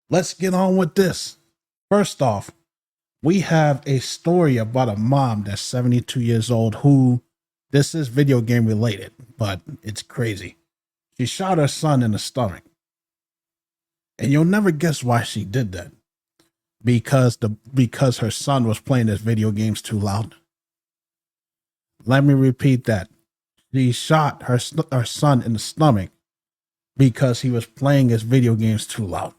Let's get on with this. First off, we have a story about a mom that's 72 years old who, this is video game related, but it's crazy. She shot her son in the stomach. And you'll never guess why she did that. Because her son was playing his video games too loud. Let me repeat that. She shot her son in the stomach because he was playing his video games too loud.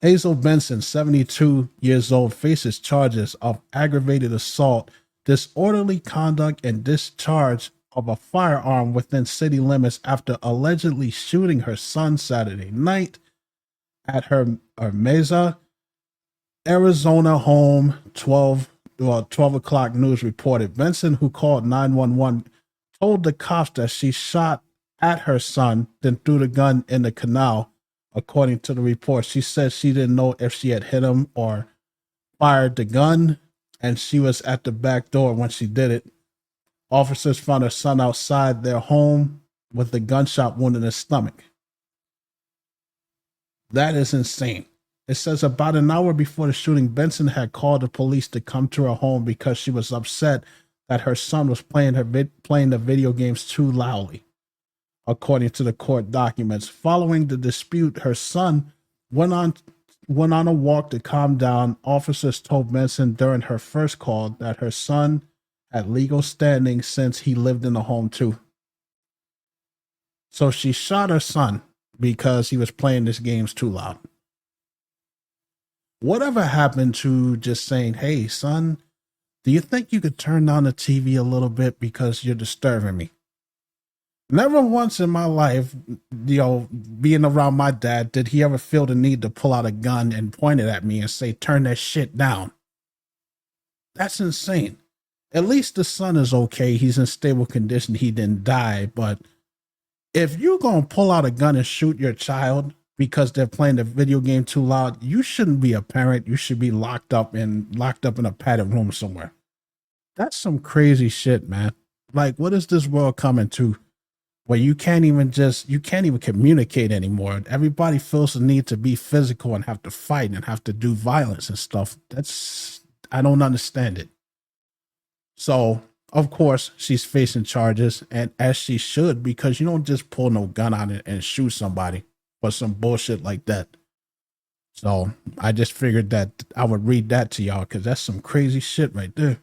Hazel Benson, 72 years old, faces charges of aggravated assault, disorderly conduct, and discharge of a firearm within city limits after allegedly shooting her son Saturday night at her Mesa, Arizona home. 12 o'clock news reported. Benson, who called 911, told the cops that she shot at her son, then threw the gun in the canal. According to the report, she said she didn't know if she had hit him or fired the gun, and she was at the back door when she did it. Officers found her son outside their home with a gunshot wound in his stomach. That is insane. It says about an hour before the shooting, Benson had called the police to come to her home because she was upset that her son was playing the video games too loudly. According to the court documents, following the dispute, her son went on a walk to calm down. Officers told Benson during her first call that her son had legal standing since he lived in the home too. So she shot her son because he was playing his games too loud. Whatever happened to just saying, "Hey, son, do you think you could turn down the TV a little bit because you're disturbing me?" Never once in my life, being around my dad, did he ever feel the need to pull out a gun and point it at me and say, "Turn that shit down." That's insane. At least the son is okay. He's in stable condition. He didn't die. But if you're going to pull out a gun and shoot your child because they're playing the video game too loud, you shouldn't be a parent. You should be locked up in a padded room somewhere. That's some crazy shit, man. Like, what is this world coming to? Where you can't even communicate anymore. Everybody feels the need to be physical and have to fight and have to do violence and stuff. I don't understand it. So, of course, she's facing charges, and as she should, because you don't just pull no gun out and shoot somebody for some bullshit like that. So I just figured that I would read that to y'all because that's some crazy shit right there.